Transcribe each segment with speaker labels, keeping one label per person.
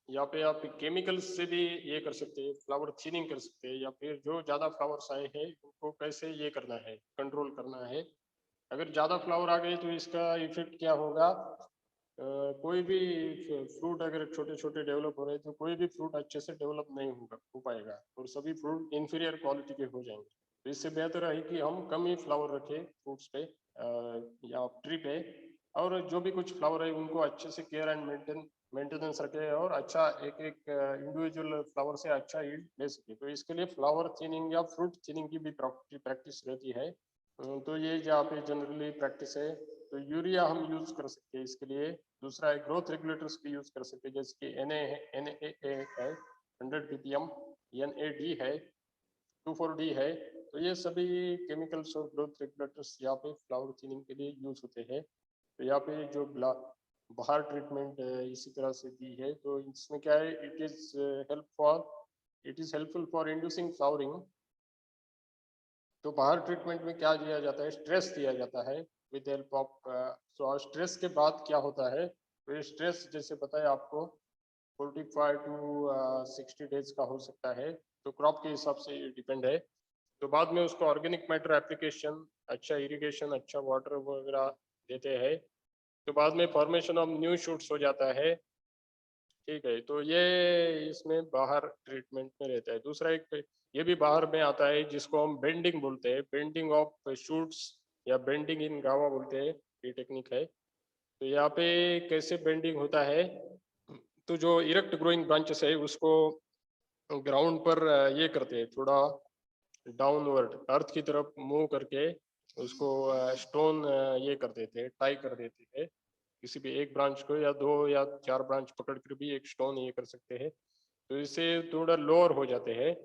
Speaker 1: यहाँ पे आप केमिकल्स से भी ये कर सकते हैं, फ्लावर थिनिंग कर सकते हैं, या फिर जो ज़्यादा फ्लावर्स आए हैं उनको कैसे ये करना है, कंट्रोल करना है। अगर ज़्यादा फ्लावर आ गए तो इसका इफेक्ट क्या होगा, कोई भी फ्रूट अगर छोटे छोटे डेवलप हो रहे हैं तो कोई भी फ्रूट अच्छे से डेवलप नहीं होगा हो पाएगा, और सभी फ्रूट इंफीरियर क्वालिटी के हो जाएंगे। तो इससे बेहतर है कि हम कम ही फ्लावर रखें फ्रूट्स पे या ट्री पे, और जो भी कुछ फ्लावर है उनको अच्छे से केयर एंड मेंटेनेंस रखे, और अच्छा एक एक इंडिविजुअल फ्लावर से अच्छा यील्ड ले सके। तो इसके लिए फ्लावर थिनिंग या फ्रूट थिनिंग की भी प्रैक्टिस रहती है। तो ये जहाँ पे जनरली प्रैक्टिस है। तो यूरिया हम यूज कर सकते हैं इसके लिए। दूसरा है ग्रोथ रेगुलेटर्स भी यूज कर सकते हैं, जैसे कि NA है 100 ppm, NAD है 24D है। तो ये सभी केमिकल्स और ग्रोथ रेगुलेटर्स यहाँ पे फ्लावर थिनिंग के लिए यूज होते हैं। तो यहाँ पे जो बाहर ट्रीटमेंट इसी तरह से दी है, तो इसमें क्या है, it is helpful for inducing flowering. तो बाहर ट्रीटमेंट में क्या दिया जाता है, स्ट्रेस दिया जाता है with help of. So stress के बाद क्या होता है, तो ये स्ट्रेस जैसे बताया आपको 45 to 60 डेज का हो सकता है, तो क्रॉप के हिसाब से ये डिपेंड है। तो बाद में उसको ऑर्गेनिक मैटर एप्लीकेशन, अच्छा इरिगेशन, अच्छा वाटर वगैरह देते हैं, तो बाद में फॉर्मेशन ऑफ न्यू शूट्स हो जाता है। ठीक है, तो ये इसमें बाहर ट्रीटमेंट में रहता है। दूसरा एक ये भी बाहर में आता है जिसको हम बेंडिंग बोलते हैं, बेंडिंग ऑफ शूट्स या बेंडिंग इन गावा बोलते हैं, ये टेक्निक है। तो यहाँ पे कैसे बेंडिंग होता है, तो जो इरेक्ट ग्रोइंग ब्रांचेस है उसको ग्राउंड पर ये करते हैं, थोड़ा डाउनवर्ड अर्थ की तरफ मूव करके उसको स्टोन ये कर देते हैं, टाई कर देते हैं। किसी भी एक ब्रांच को या दो या चार ब्रांच पकड़ कर भी एक स्टोन ये कर सकते हैं। तो इससे थोड़ा लोअर हो जाते हैं,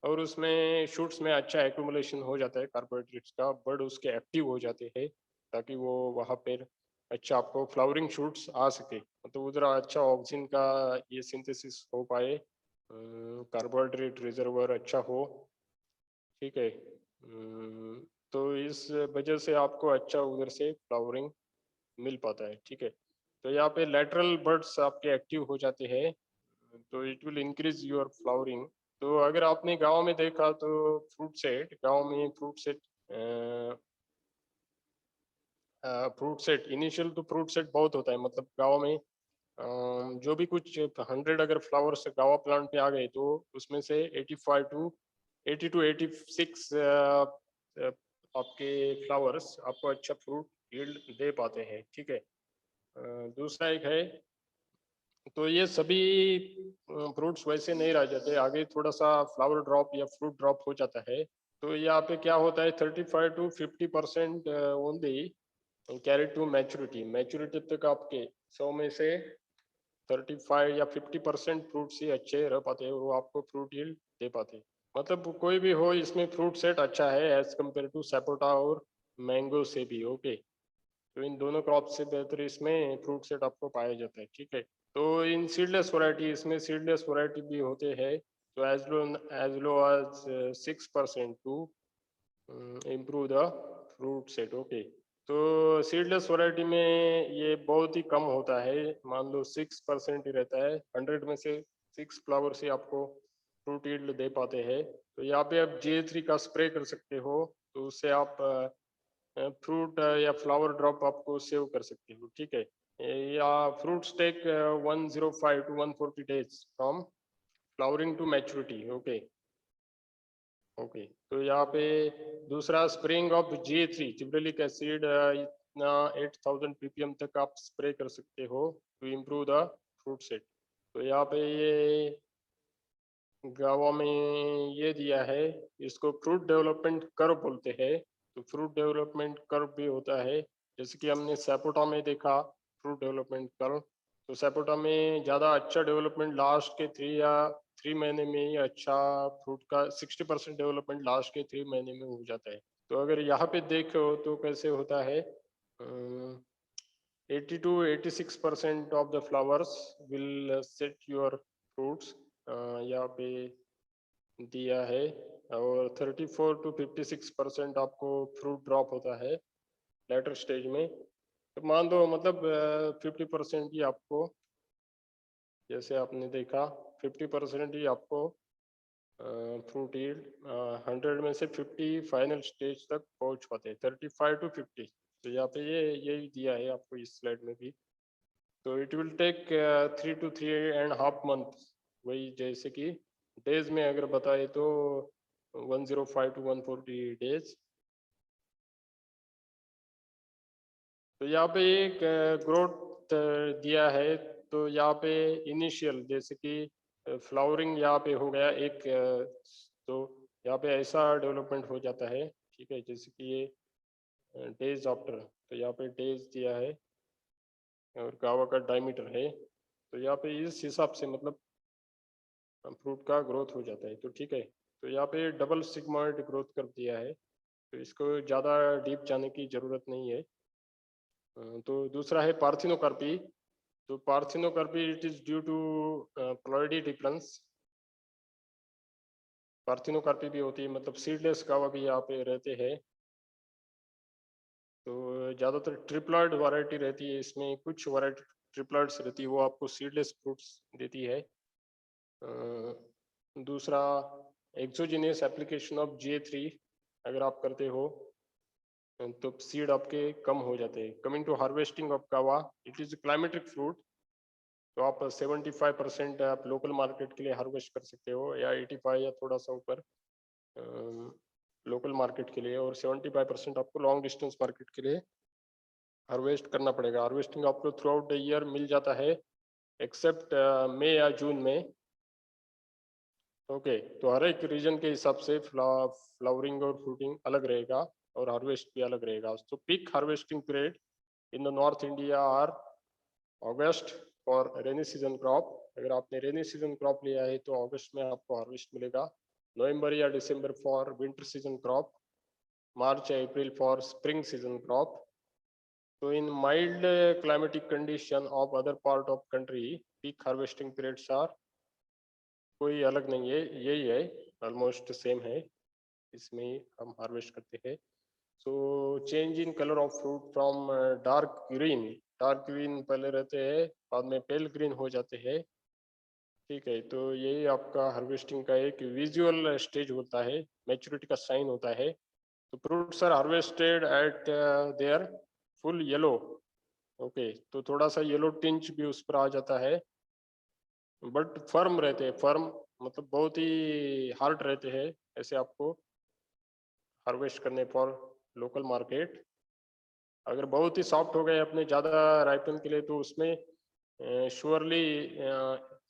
Speaker 1: और उसमें शूट्स में अच्छा एक्यूमुलेशन हो जाता है कार्बोहाइड्रेट्स का, बर्ड उसके एक्टिव हो जाते हैं, ताकि वो वहाँ पर अच्छा आपको फ्लावरिंग शूट्स आ सके, तो उधर अच्छा ऑक्सीजन का ये सिंथेसिस हो पाए, कार्बोहाइड्रेट रिजर्वर अच्छा हो। ठीक है। तो इस वजह से आपको अच्छा उधर से फ्लावरिंग मिल पाता है। ठीक है, तो यहाँ पे लेटरल बर्ड्स आपके एक्टिव हो जाते हैं, तो it will increase your flowering. तो अगर आपने गांव में देखा तो गांव में फ्रूट सेट इनिशियल तो फ्रूट सेट बहुत होता है, मतलब गांव में जो भी कुछ 100 अगर फ्लावर्स गावा प्लांट पे आ गए तो उसमें से 80 to 86 आपके फ्लावर्स आपको अच्छा फ्रूट यील्ड दे पाते हैं। ठीक है। दूसरा एक है, तो ये सभी फ्रूट्स वैसे नहीं रह जाते, आगे थोड़ा सा फ्लावर ड्रॉप या फ्रूट ड्रॉप हो जाता है। तो यहाँ पे क्या होता है, 35 to 50% only carry to maturity. Maturity तक आपके 100 में से 35 या 50% फ्रूट्स ही अच्छे रह पाते हैं, वो आपको फ्रूट यील्ड दे पाते हैं। मतलब कोई भी हो, इसमें फ्रूट सेट अच्छा है एज कम्पेयर टू सपोटा और मैंगो से भी। ओके, तो इन दोनों क्रॉप से बेहतर इसमें फ्रूट सेट आपको पाया जाता है। ठीक है, तो इन सीडलेस वैरायटी, इसमें सीडलेस वैरायटी भी होते हैं, तो as low as 6% to improve the fruit set. Okay, तो सीडलेस वैरायटी में ये बहुत ही कम होता है, मान लो 6% ही रहता है, 100 में से 6 फ्लावर से आपको फ्रूट यील्ड दे पाते हैं। तो यहाँ पे आप J3 का स्प्रे कर सकते हो, तो उससे आप फ्रूट या फ्लावर ड्रॉप आपको सेव कर सकते हो। ठीक है, या fruits take 105 to 140 days from flowering to maturity. Okay okay, तो यहाँ पे दूसरा spraying of J3 gibberellic acid, इतना 8000 ppm तक आप स्प्रे कर सकते हो to improve the fruit set. तो यहाँ पे ये गावा में ये दिया है, इसको फ्रूट डेवलपमेंट कर्व बोलते हैं। तो फ्रूट डेवलपमेंट कर्व भी होता है, जैसे कि हमने सपोटा में देखा फ्रूट डेवलपमेंट कर्व। तो सपोटा में ज़्यादा अच्छा डेवलपमेंट लास्ट के 3 महीने में ही अच्छा फ्रूट का 60% डेवलपमेंट लास्ट के 3 महीने में हो जाता है। तो अगर यहाँ पे देखो तो कैसे होता है, 80 to 86% of the flowers will set your fruits, यहाँ पे दिया है, और 34 to 56% आपको फ्रूट ड्रॉप होता है लेटर स्टेज में। तो मान दो मतलब 50% ही आपको जैसे आपने देखा 50% ही आपको फ्रूट यील्ड 100 में से 50 फाइनल स्टेज तक पहुंच पाते हैं, 35 to 50। तो यहाँ पे ये यही दिया है आपको इस स्लाइड में भी। तो it will take 3 to 3.5 month। वही जैसे कि डेज में अगर बताए तो 105 to 140 डेज। तो यहाँ पे एक ग्रोथ दिया है। तो यहाँ पे इनिशियल जैसे कि फ्लावरिंग यहाँ पे हो गया एक, तो यहाँ पे ऐसा डेवलपमेंट हो जाता है, ठीक है। जैसे कि ये डेज आफ्टर, तो यहाँ पे डेज दिया है और गावा का डायमीटर है। तो यहाँ पे इस हिसाब से मतलब फ्रूट का ग्रोथ हो जाता है। तो ठीक है, तो यहाँ पे डबल सिग्मॉइड ग्रोथ कर दिया है, तो इसको ज़्यादा डीप जाने की ज़रूरत नहीं है। तो दूसरा है पार्थिनोकार्पी। तो parthenocarpy it is due to ploidy difference. Parthenocarpy भी होती है, मतलब सीडलेस गावा भी यहाँ पे रहते हैं। तो ज़्यादातर ट्रिप्लॉइड वैरायटी रहती है इसमें, कुछ वैरायटी ट्रिप्लॉइड्स रहती है, वो आपको सीडलेस फ्रूट्स देती है। दूसरा एक्सोजीनियस एप्लीकेशन ऑफ Ga3 अगर आप करते हो तो सीड आपके कम हो जाते हैं। कमिंग टू हार्वेस्टिंग ऑफ गावा, इट इज क्लाइमेटिक फ्रूट। तो आप 75% आप लोकल मार्केट के लिए हार्वेस्ट कर सकते हो, या 85 या थोड़ा सा ऊपर लोकल मार्केट के लिए, और 75% आपको लॉन्ग डिस्टेंस मार्केट के लिए हार्वेस्ट करना पड़ेगा। हार्वेस्टिंग आपको थ्रू आउट द ईयर मिल जाता है एक्सेप्ट मई या जून में। ओके, तो हर एक रीजन के हिसाब से फ्लावरिंग और फ्रूटिंग अलग रहेगा और हार्वेस्ट भी अलग रहेगा। तो peak harvesting period in the north India are August for rainy season crop. अगर आपने रेनी सीजन क्रॉप लिया है तो अगस्त में आपको हार्वेस्ट मिलेगा। नवंबर या December for winter season crop. March या April for spring season crop. तो in mild climatic condition of other part of country peak harvesting periods are, कोई अलग नहीं है, यही है, ऑलमोस्ट सेम है, इसमें ही हम हार्वेस्ट करते हैं। So change in colour of fruit from dark green, dark green पहले रहते हैं, बाद में पेल ग्रीन हो जाते हैं, ठीक है। तो यही आपका हार्वेस्टिंग का एक विजुअल स्टेज होता है, मैच्योरिटी का साइन होता है। तो fruits are harvested at their full yellow. Okay, तो थोड़ा सा येलो टिंच भी उस पर आ जाता है, बट फर्म रहते हैं, फर्म मतलब बहुत ही हार्ड रहते हैं ऐसे आपको हार्वेस्ट करने फॉर लोकल मार्केट। अगर बहुत ही सॉफ्ट हो गए अपने ज़्यादा राइपन के लिए, तो उसमें श्योरली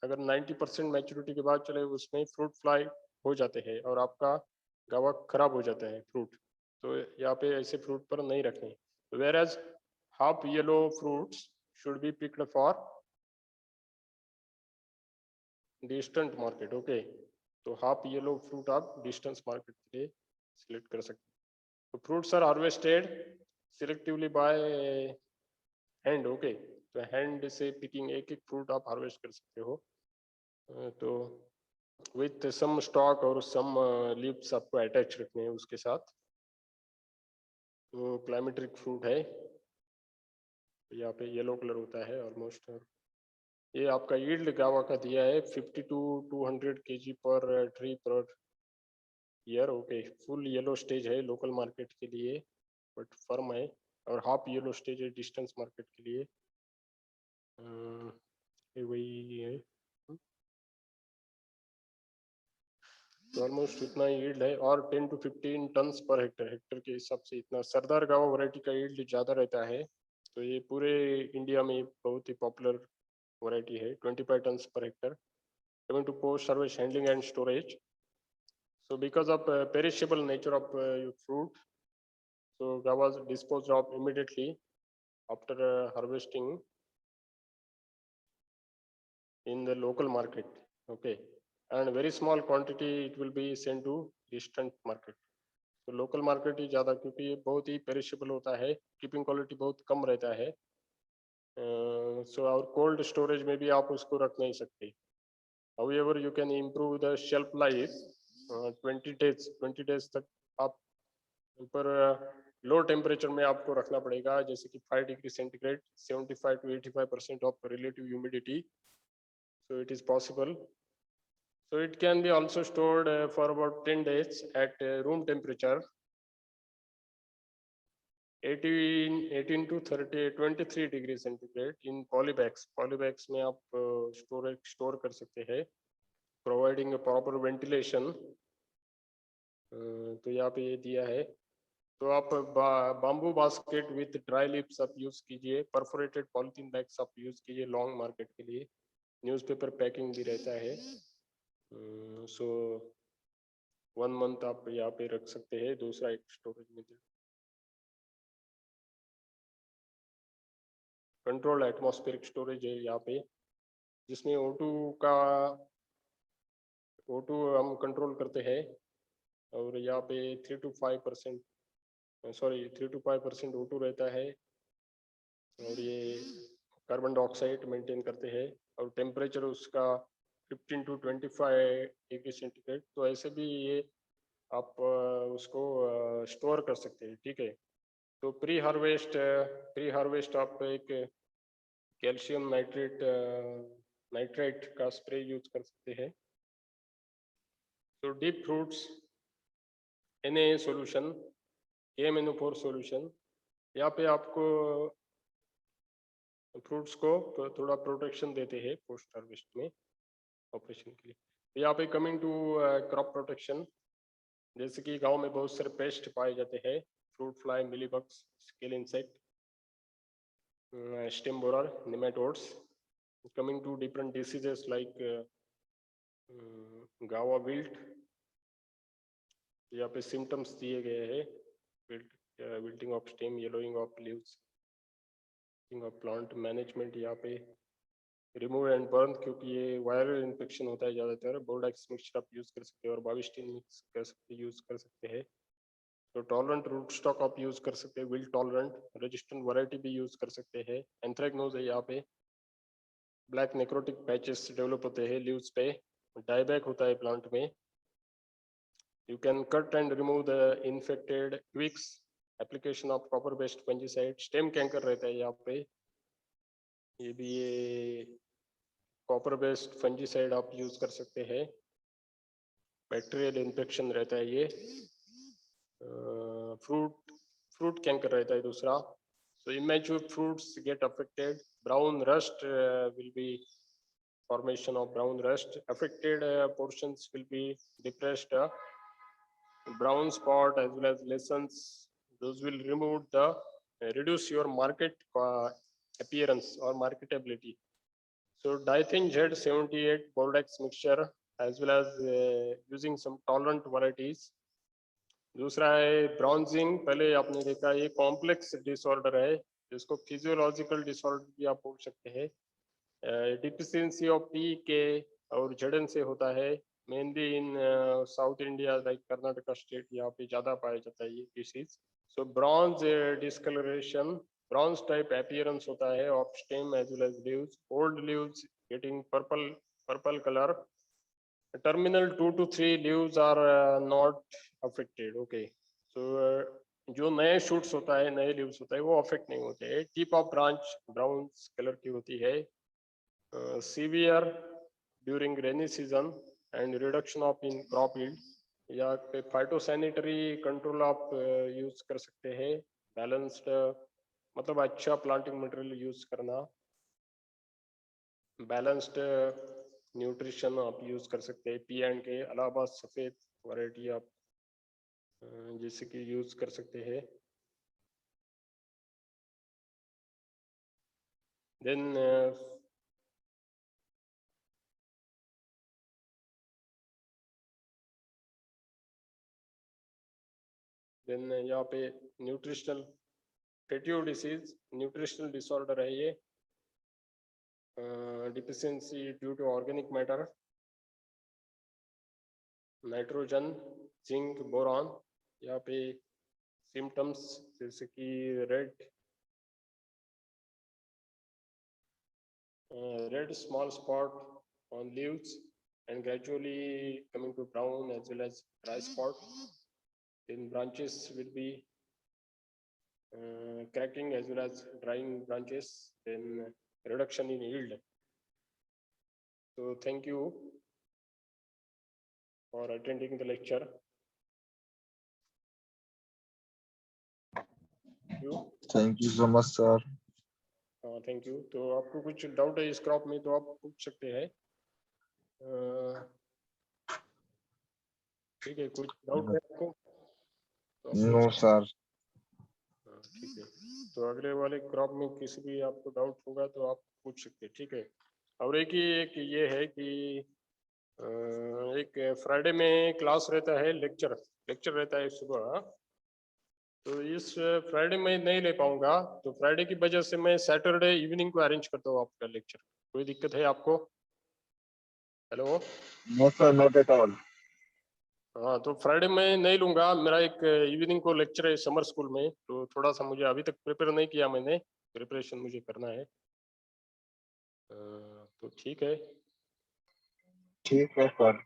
Speaker 1: अगर 90% मैच्योरिटी के बाद चले उसमें फ्रूट फ्लाई हो जाते हैं और आपका गावा खराब हो जाता है फ्रूट। तो यहाँ पे ऐसे फ्रूट पर नहीं रखने। Whereas half yellow fruits should be picked for distant market. Okay, तो हाफ येलो फ्रूट आप डिस्टेंस मार्केट के लिए सिलेक्ट कर सकते हैं। तो fruits are harvested selectively by hand. Okay, तो हैंड से पिकिंग एक एक फ्रूट आप हार्वेस्ट कर सकते हो। तो विथ सम स्टॉक और सम लीव्स आपको अटैच रखने हैं उसके साथ। तो क्लाइमेट्रिक फ्रूट है, यहाँ पे येलो कलर होता है ऑलमोस्ट। ये आपका यील्ड गावा का दिया है 50 to 200 kg पर tree per year. Okay, full yellow stage है लोकल मार्केट के लिए, बट फर्म है, और हाफ येलो स्टेज है डिस्टेंस मार्केट के लिए। ये वही है। तो ऑलमोस्ट इतना यील्ड है, और 10 to 15 tons per hectare, hectare के हिसाब से इतना। सरदार गावा वैरायटी का यील्ड ज़्यादा रहता है, तो ये पूरे इंडिया में बहुत ही पॉपुलर वैरायटी है, 25 tons per hectare. Coming to post service handling and storage, so because of perishable nature of your fruit, so guava is disposed of immediately after harvesting in the local market. Okay, and very small quantity it will be sent to distant market. तो local market ही ज़्यादा, क्योंकि ये बहुत ही perishable होता है, keeping quality बहुत कम रहता है। सो और कोल्ड स्टोरेज में भी आप उसको रख नहीं सकते। However, you can improve the shelf life 20 days तक आप ऊपर लो टेम्परेचर में आपको रखना पड़ेगा, जैसे कि 5 degree centigrade, 75 to 85% of relative humidity. So it is possible. So it can be also stored for about 10 days at room temperature, 18 to 23 degree centigrade in polybags. Polybags में आप स्टोर कर सकते हैं, प्रोवाइडिंग प्रॉपर वेंटिलेशन. तो यहाँ पे ये दिया है. तो आप bamboo basket with dry lips आप यूज कीजिए, परफोरेटेड पॉलिथीन बैग्स आप यूज कीजिए लॉन्ग मार्केट के लिए. न्यूज़पेपर पैकिंग भी रहता है. सो 1 मंथ आप यहाँ पे रख सकते हैं. दूसरा एक storage method control atmospheric storage है यहाँ पे, जिसमें O2 हम कंट्रोल करते हैं. और यहाँ पे 3 to 5% O2 रहता है. और ये कार्बन डाइऑक्साइड मेंटेन करते हैं. और टेम्परेचर उसका 15 to 25 डिग्री सेंटीग्रेड. तो ऐसे भी ये आप उसको स्टोर कर सकते हैं. ठीक है. तो प्री हार्वेस्ट आप एक कैल्शियम नाइट्रेट का स्प्रे यूज कर सकते हैं. तो deep fruits Na solution, KMNO4 solution, यहाँ पे आपको फ्रूट्स को थोड़ा प्रोटेक्शन देते हैं पोस्ट हार्वेस्ट में ऑपरेशन के लिए. तो यहाँ पे कमिंग टू क्रॉप प्रोटेक्शन, जैसे कि गांव में बहुत सारे पेस्ट पाए जाते हैं, fruit fly, mealybugs, scale insect, stem borer, nematodes. Coming to different diseases like guava wilt. यहाँ पे सिम्टम्स दिए गए हैं, wilting of stem, yellowing of leaves of plant. Management यहाँ पे रिमूव एंड बर्न, क्योंकि ये वायरल इन्फेक्शन होता है ज़्यादातर. बोर्डेक्स मिक्सचर आप यूज कर सकते हैं और बाविस्टिन मिक्स यूज कर सकते हैं. तो टॉलरेंट रूट स्टॉक आप यूज कर सकते हैं, विल्ट टॉलरेंट. रेजिस्टेंट वैरायटी भी यूज कर सकते हैं. एंथ्रेक्नोज है यहाँ पे. ब्लैक नेक्रोटिक पैचेस डेवलप होते हैं लीव्स पे. डायबैक होता है प्लांट में. You can cut and remove the infected twigs. Application of copper based fungicide. Stem canker रहता है यहाँ पे. ये भी ये कॉपर बेस्ड फंजीसाइड आप यूज कर सकते हैं. बैक्टीरियल इन्फेक्शन रहता है ये. फ्रूट कैंकर रहता है दूसरा. So immature fruits get affected. Brown rust will be formation of brown rust. Affected portions will be depressed brown spot as well as lessons. Those will remove the reduce your market appearance or marketability. So Dithin Z78 Bordex mixture as well as using some tolerant varieties. दूसरा है browsing. पहले आपने देखा ये complex disorder है, जिसको physiological disorder भी आप बोल सकते हैं. डिफिशियंसी ऑफ PK और ZN से होता है, mainly in South India like Karnataka state. यहाँ पे ज्यादा पाया जाता है ये disease. So bronze discolouration, bronze type appearance होता है of stem as well as leaves. Old leaves getting purple colour. Terminal 2 to 3 leaves are not affected. Okay, so जो नए shoots होता है, नए leaves होता है, वो affect नहीं होते हैं. Tip of branch brown color की होती है. Severe during rainy season and reduction of in crop yield. या पे phytosanitary control आप use कर सकते हैं. Balanced मतलब अच्छा planting material use करना. Balanced न्यूट्रिशन आप यूज कर सकते हैं. P&K अलावा सफेद वैरायटी आप जैसे कि यूज कर सकते हैं. देन यहाँ पे न्यूट्रिशनल फेटिव डिसीज, न्यूट्रिशनल डिसऑर्डर है ये. Deficiency due to organic matter, nitrogen, zinc, boron. यहाँ पे सिम्टम्स जैसे कि red small spot on leaves and gradually coming to brown as well as dry spot. Then branches will be cracking as well as drying branches. Then reduction in yield. So thank you for attending the lecture.
Speaker 2: Thank you so much, sir.
Speaker 1: Thank you. तो आपको कुछ doubt है इस crop में तो आप पूछ सकते हैं। ठीक है, कुछ डाउट है आपको? तो
Speaker 2: No, sir.
Speaker 1: ठीक है, तो अगले वाले क्रॉप में किसी भी आपको डाउट होगा तो आप पूछ सकते हैं। ठीक है, और एक ये है कि एक फ्राइडे में क्लास रहता है, लेक्चर रहता है सुबह। तो इस फ्राइडे में नहीं ले पाऊंगा, तो फ्राइडे की वजह से मैं सैटरडे इवनिंग को अरेंज करता हूँ आपका लेक्चर। कोई दिक्कत है आपको? Hello?
Speaker 2: No, sir, not at all.
Speaker 1: हाँ, तो फ्राइडे में नहीं लूंगा, मेरा एक इवनिंग को लेक्चर है समर स्कूल में, तो थोड़ा सा मुझे अभी तक प्रिपेयर नहीं किया मैंने, प्रिपरेशन मुझे करना है। तो ठीक है।
Speaker 2: ठीक है, सर।